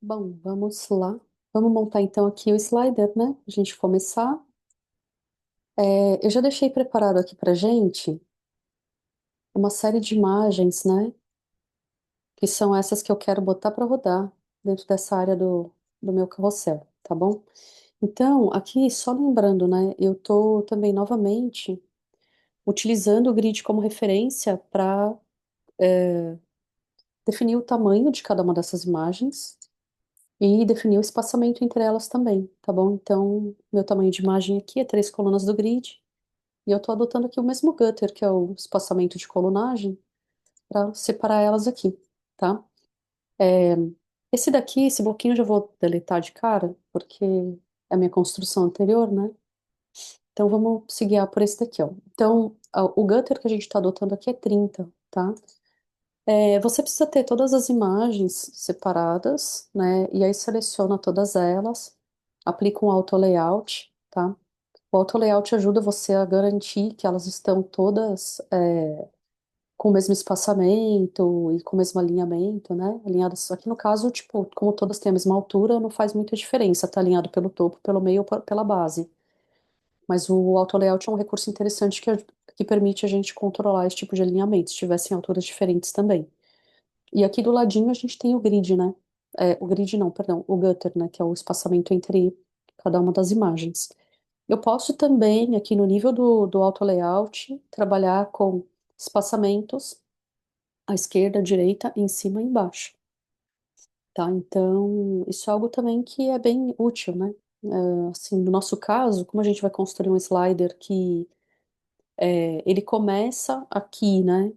Bom, vamos lá. Vamos montar então aqui o slider, né? A gente começar. Eu já deixei preparado aqui pra gente uma série de imagens, né? Que são essas que eu quero botar para rodar dentro dessa área do meu carrossel, tá bom? Então, aqui, só lembrando, né? Eu tô também novamente utilizando o grid como referência para definir o tamanho de cada uma dessas imagens e definir o espaçamento entre elas também, tá bom? Então, meu tamanho de imagem aqui é 3 colunas do grid. E eu estou adotando aqui o mesmo gutter, que é o espaçamento de colunagem, para separar elas aqui, tá? É, esse daqui, esse bloquinho eu já vou deletar de cara, porque é a minha construção anterior, né? Então vamos se guiar por esse daqui, ó. Então, o gutter que a gente está adotando aqui é 30, tá? Você precisa ter todas as imagens separadas, né? E aí seleciona todas elas, aplica um auto layout, tá? O auto layout ajuda você a garantir que elas estão todas com o mesmo espaçamento e com o mesmo alinhamento, né? Alinhadas aqui no caso, tipo, como todas têm a mesma altura, não faz muita diferença, tá alinhado pelo topo, pelo meio ou pela base. Mas o auto layout é um recurso interessante que permite a gente controlar esse tipo de alinhamento, se tivessem alturas diferentes também. E aqui do ladinho a gente tem o grid, né? O grid não, perdão, o gutter, né? Que é o espaçamento entre cada uma das imagens. Eu posso também, aqui no nível do auto layout, trabalhar com espaçamentos à esquerda, à direita, em cima e embaixo, tá? Então, isso é algo também que é bem útil, né? Assim, no nosso caso, como a gente vai construir um slider que ele começa aqui, né?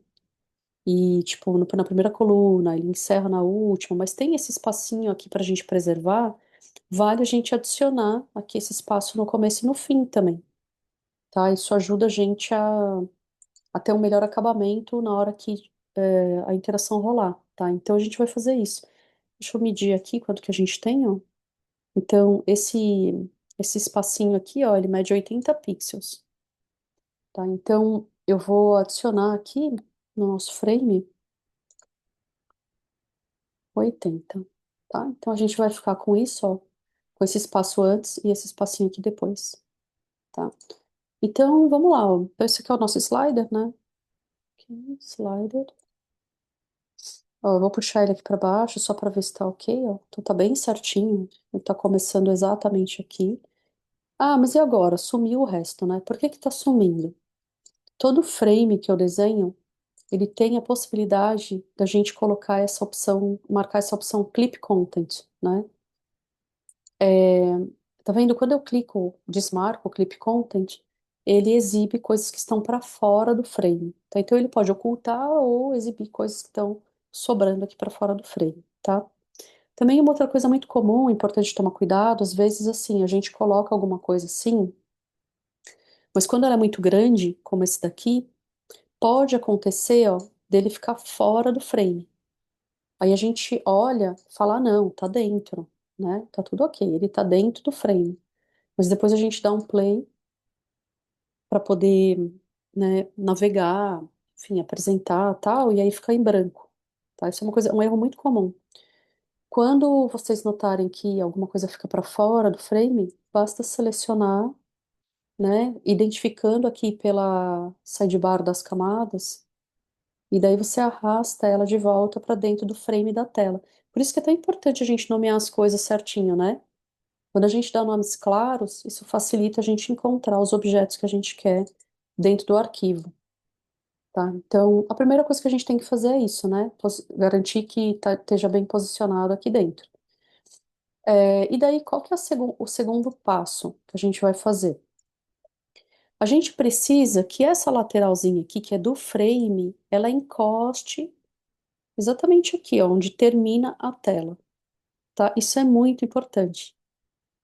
E, tipo, na primeira coluna, ele encerra na última, mas tem esse espacinho aqui para a gente preservar, vale a gente adicionar aqui esse espaço no começo e no fim também, tá? Isso ajuda a gente a ter um melhor acabamento na hora que a interação rolar, tá? Então a gente vai fazer isso. Deixa eu medir aqui quanto que a gente tem, ó. Então, esse espacinho aqui, ó, ele mede 80 pixels, tá? Então, eu vou adicionar aqui no nosso frame 80, tá? Então, a gente vai ficar com isso, ó, com esse espaço antes e esse espacinho aqui depois, tá? Então, vamos lá, ó. Então, esse aqui é o nosso slider, né? Aqui, slider. Ó, eu vou puxar ele aqui para baixo só para ver se tá ok, ó. Então, tá bem certinho. Ele tá começando exatamente aqui. Ah, mas e agora? Sumiu o resto, né? Por que que tá sumindo? Todo frame que eu desenho, ele tem a possibilidade da gente colocar essa opção, marcar essa opção Clip Content, né? É, tá vendo? Quando eu clico, desmarco o Clip Content, ele exibe coisas que estão para fora do frame, tá? Então ele pode ocultar ou exibir coisas que estão sobrando aqui para fora do frame, tá? Também uma outra coisa muito comum, importante tomar cuidado, às vezes assim, a gente coloca alguma coisa assim, mas quando ela é muito grande, como esse daqui, pode acontecer, ó, dele ficar fora do frame. Aí a gente olha, fala, ah, não, tá dentro, né? Tá tudo ok, ele tá dentro do frame. Mas depois a gente dá um play para poder, né, navegar, enfim, apresentar, tal, e aí fica em branco, tá? Isso é uma coisa, um erro muito comum. Quando vocês notarem que alguma coisa fica para fora do frame, basta selecionar, né, identificando aqui pela sidebar das camadas, e daí você arrasta ela de volta para dentro do frame da tela. Por isso que é tão importante a gente nomear as coisas certinho, né? Quando a gente dá nomes claros, isso facilita a gente encontrar os objetos que a gente quer dentro do arquivo, tá? Então, a primeira coisa que a gente tem que fazer é isso, né? Garantir que esteja bem posicionado aqui dentro. E daí, qual que é o segundo passo que a gente vai fazer? A gente precisa que essa lateralzinha aqui, que é do frame, ela encoste exatamente aqui, ó, onde termina a tela, tá? Isso é muito importante,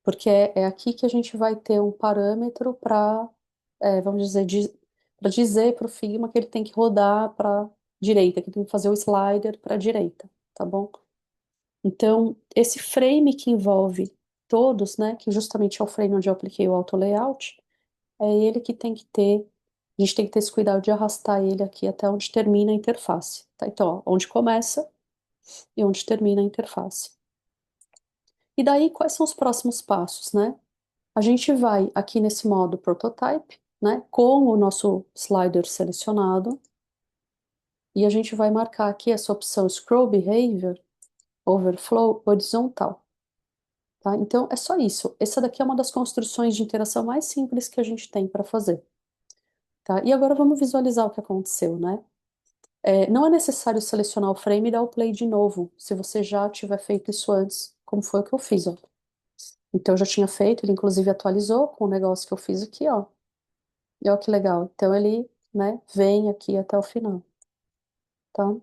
porque é aqui que a gente vai ter um parâmetro para, vamos dizer, para dizer para o Figma que ele tem que rodar para direita, que ele tem que fazer o slider para direita, tá bom? Então, esse frame que envolve todos, né, que justamente é o frame onde eu apliquei o auto layout, é ele que tem que ter, a gente tem que ter esse cuidado de arrastar ele aqui até onde termina a interface, tá? Então, ó, onde começa e onde termina a interface. E daí, quais são os próximos passos, né? A gente vai aqui nesse modo Prototype, né, com o nosso slider selecionado, e a gente vai marcar aqui essa opção Scroll Behavior Overflow horizontal, tá? Então, é só isso. Essa daqui é uma das construções de interação mais simples que a gente tem para fazer, tá? E agora vamos visualizar o que aconteceu, né? Não é necessário selecionar o frame e dar o play de novo, se você já tiver feito isso antes, como foi o que eu fiz, ó. Então, eu já tinha feito, ele inclusive atualizou com o negócio que eu fiz aqui, ó. E olha que legal. Então, ele, né, vem aqui até o final, tá?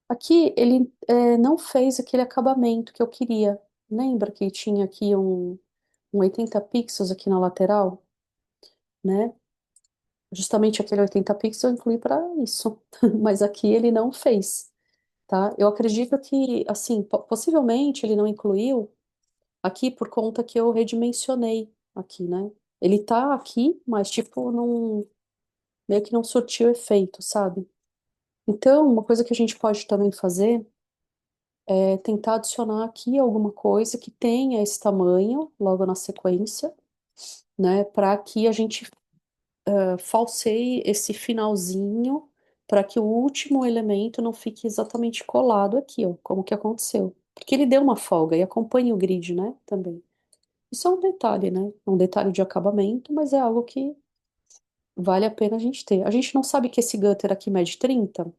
Aqui, ele não fez aquele acabamento que eu queria. Lembra que tinha aqui um 80 pixels aqui na lateral, né? Justamente aquele 80 pixels eu incluí para isso, mas aqui ele não fez, tá? Eu acredito que, assim, possivelmente ele não incluiu aqui por conta que eu redimensionei aqui, né? Ele tá aqui, mas tipo, não, meio que não surtiu efeito, sabe? Então, uma coisa que a gente pode também fazer é tentar adicionar aqui alguma coisa que tenha esse tamanho logo na sequência, né? Para que a gente falseie esse finalzinho, para que o último elemento não fique exatamente colado aqui, ó, como que aconteceu. Porque ele deu uma folga e acompanha o grid, né? Também. Isso é um detalhe, né? É um detalhe de acabamento, mas é algo que vale a pena a gente ter. A gente não sabe que esse gutter aqui mede 30,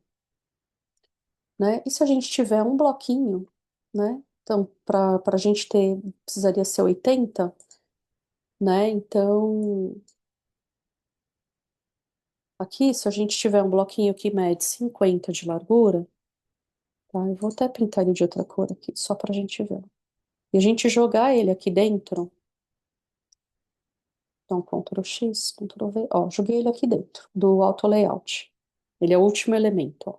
né? E se a gente tiver um bloquinho, né? Então, para a gente ter, precisaria ser 80, né? Então, aqui, se a gente tiver um bloquinho que mede 50 de largura, tá? Eu vou até pintar ele de outra cor aqui, só para a gente ver. E a gente jogar ele aqui dentro, então, Ctrl X, Ctrl V, ó, joguei ele aqui dentro do Auto Layout. Ele é o último elemento, ó.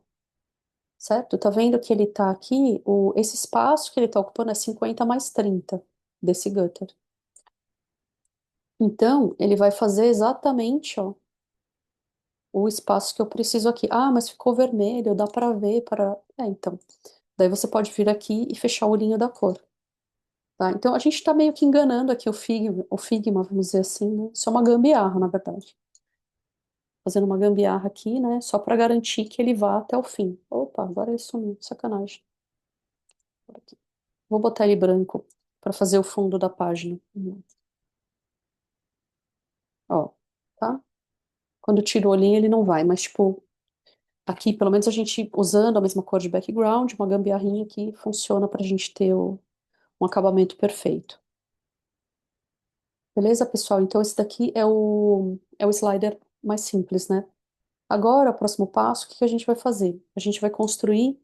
Certo? Tá vendo que ele tá aqui, esse espaço que ele tá ocupando é 50 mais 30 desse gutter. Então, ele vai fazer exatamente, ó, o espaço que eu preciso aqui. Ah, mas ficou vermelho, dá para ver, para... então. Daí você pode vir aqui e fechar o olhinho da cor, tá? Então, a gente está meio que enganando aqui o Figma, vamos dizer assim, né? Isso é uma gambiarra, na verdade. Fazendo uma gambiarra aqui, né? Só para garantir que ele vá até o fim. Opa, agora ele sumiu, sacanagem. Por aqui. Vou botar ele branco para fazer o fundo da página. Ó, tá? Quando tira o olhinho, ele não vai, mas, tipo, aqui, pelo menos a gente usando a mesma cor de background, uma gambiarrinha que funciona para a gente ter um acabamento perfeito. Beleza, pessoal? Então, esse daqui é o slider mais simples, né? Agora, o próximo passo, o que que a gente vai fazer? A gente vai construir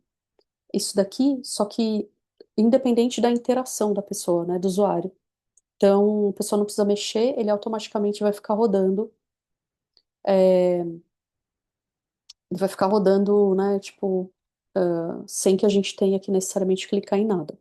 isso daqui, só que independente da interação da pessoa, né, do usuário. Então, a pessoa não precisa mexer, ele automaticamente vai ficar rodando. Ele vai ficar rodando, né, tipo, sem que a gente tenha que necessariamente clicar em nada.